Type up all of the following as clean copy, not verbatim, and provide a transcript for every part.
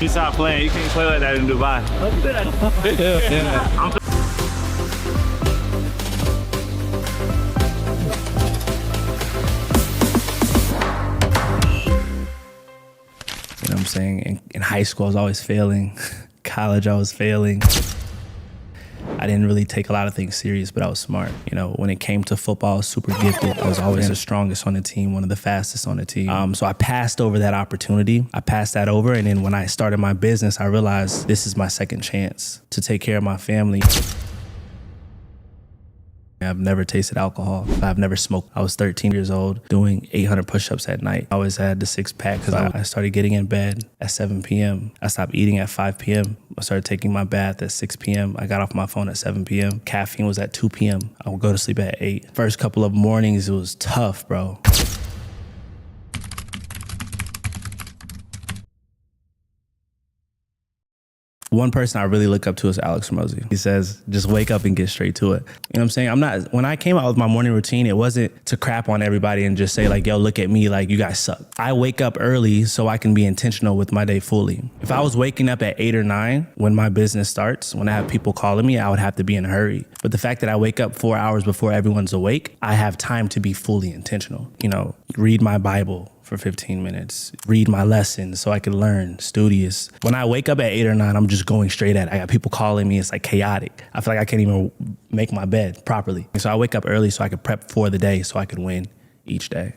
stop playing. You can't play like that in Dubai. You know what I'm saying? In high school, I was always failing. College, I was failing. I didn't really take a lot of things serious, but I was smart. You know, when it came to football, I was super gifted. I was always the strongest on the team, one of the fastest on the team. So I passed over that opportunity. I passed that over, and then when I started my business, I realized this is my second chance to take care of my family. I've never tasted alcohol. I've never smoked. I was 13 years old doing 800 push-ups at night. I always had the six pack because I started getting in bed at 7 p.m. I stopped eating at 5 p.m. I started taking my bath at 6 p.m. I got off my phone at 7 p.m. Caffeine was at 2 p.m. I would go to sleep at 8. First couple of mornings, it was tough, bro. One person I really look up to is Alex Ramosi. He says, just wake up and get straight to it. You know what I'm saying? When I came out with my morning routine, it wasn't to crap on everybody and just say like, yo, look at me, like you guys suck. I wake up early so I can be intentional with my day fully. If I was waking up at 8 or 9 when my business starts, when I have people calling me, I would have to be in a hurry. But the fact that I wake up 4 hours before everyone's awake, I have time to be fully intentional. You know, read my Bible for 15 minutes, read my lessons so I can learn, studious. When I wake up at 8 or 9, I'm just going straight at it. I got people calling me, it's like chaotic. I feel like I can't even make my bed properly. And so I wake up early so I could prep for the day so I could win each day.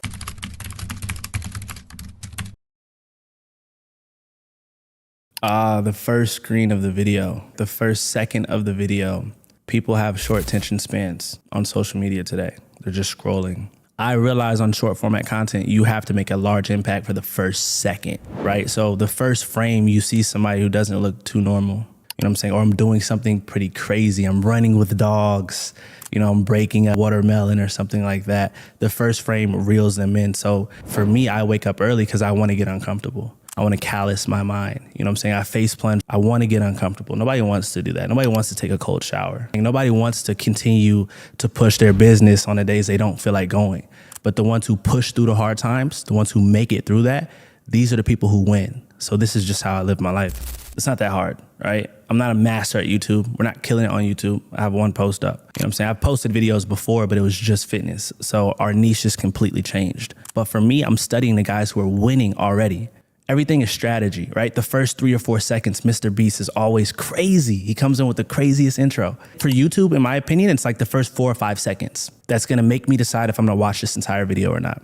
The first screen of the video, the first second of the video, people have short attention spans on social media today. They're just scrolling. I realize on short format content, you have to make a large impact for the first second, right? So the first frame, you see somebody who doesn't look too normal, you know what I'm saying? Or I'm doing something pretty crazy. I'm running with dogs, you know, I'm breaking a watermelon or something like that. The first frame reels them in. So for me, I wake up early because I want to get uncomfortable. I want to callous my mind. You know what I'm saying? I face plunge. I want to get uncomfortable. Nobody wants to do that. Nobody wants to take a cold shower. Nobody wants to continue to push their business on the days they don't feel like going. But the ones who push through the hard times, the ones who make it through that, these are the people who win. So this is just how I live my life. It's not that hard, right? I'm not a master at YouTube. We're not killing it on YouTube. I have one post up. You know what I'm saying? I've posted videos before, but it was just fitness. So our niche is completely changed. But for me, I'm studying the guys who are winning already. Everything is strategy, right? The first 3 or 4 seconds, Mr. Beast is always crazy. He comes in with the craziest intro. For YouTube, in my opinion, it's like the first 4 or 5 seconds. That's gonna make me decide if I'm gonna watch this entire video or not.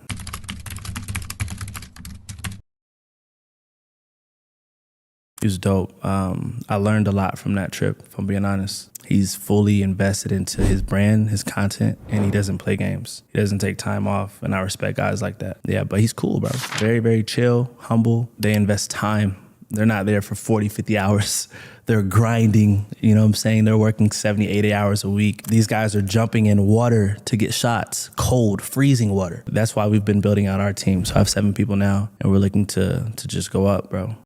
He was dope. I learned a lot from that trip, if I'm being honest. He's fully invested into his brand, his content, and he doesn't play games. He doesn't take time off, and I respect guys like that. Yeah, but he's cool, bro. Very, very chill, humble. They invest time. They're not there for 40, 50 hours. They're grinding, you know what I'm saying? They're working 70, 80 hours a week. These guys are jumping in water to get shots, cold, freezing water. That's why we've been building out our team. So I have 7 people now, and we're looking to just go up, bro.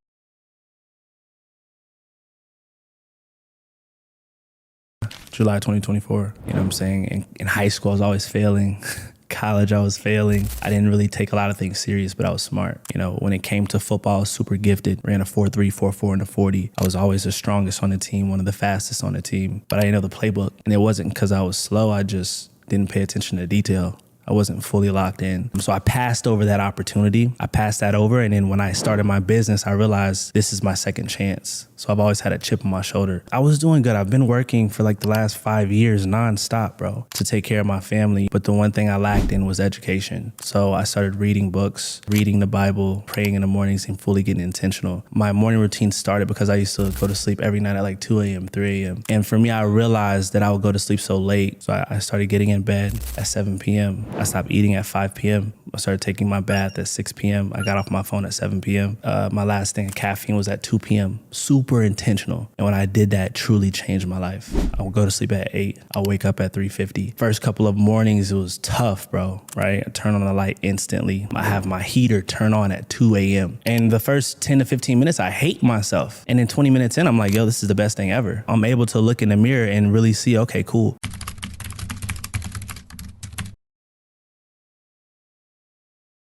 July 2024, you know what I'm saying? In high school, I was always failing. College, I was failing. I didn't really take a lot of things serious, but I was smart. You know, when it came to football, I was super gifted. Ran a 4.3, 4.4 in the 40. I was always the strongest on the team, one of the fastest on the team, but I didn't know the playbook. And it wasn't because I was slow, I just didn't pay attention to detail. I wasn't fully locked in. So I passed over that opportunity. I passed that over. And then when I started my business, I realized this is my second chance. So I've always had a chip on my shoulder. I was doing good. I've been working for like the last 5 years nonstop, bro, to take care of my family. But the one thing I lacked in was education. So I started reading books, reading the Bible, praying in the mornings, and fully getting intentional. My morning routine started because I used to go to sleep every night at like 2 a.m., 3 a.m. And for me, I realized that I would go to sleep so late. So I started getting in bed at 7 p.m. I stopped eating at 5 p.m. I started taking my bath at 6 p.m. I got off my phone at 7 p.m. My last thing of caffeine was at 2 p.m. Super intentional. And when I did that, it truly changed my life. I would go to sleep at 8. I'll wake up at 3:50. First couple of mornings, it was tough, bro, right? I turn on the light instantly. I have my heater turn on at 2 a.m. And the first 10 to 15 minutes, I hate myself. And then 20 minutes in, I'm like, yo, this is the best thing ever. I'm able to look in the mirror and really see, okay, cool.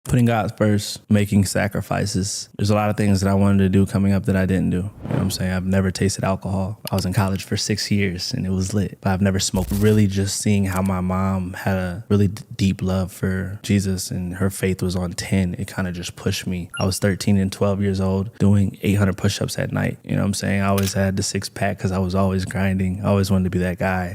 Putting God first, making sacrifices. There's a lot of things that I wanted to do coming up that I didn't do. You know what I'm saying? I've never tasted alcohol. I was in college for 6 years and it was lit, but I've never smoked. Really just seeing how my mom had a really deep love for Jesus and her faith was on 10, it kind of just pushed me. I was 13 and 12 years old doing 800 push-ups at night. You know what I'm saying? I always had the 6-pack because I was always grinding. I always wanted to be that guy.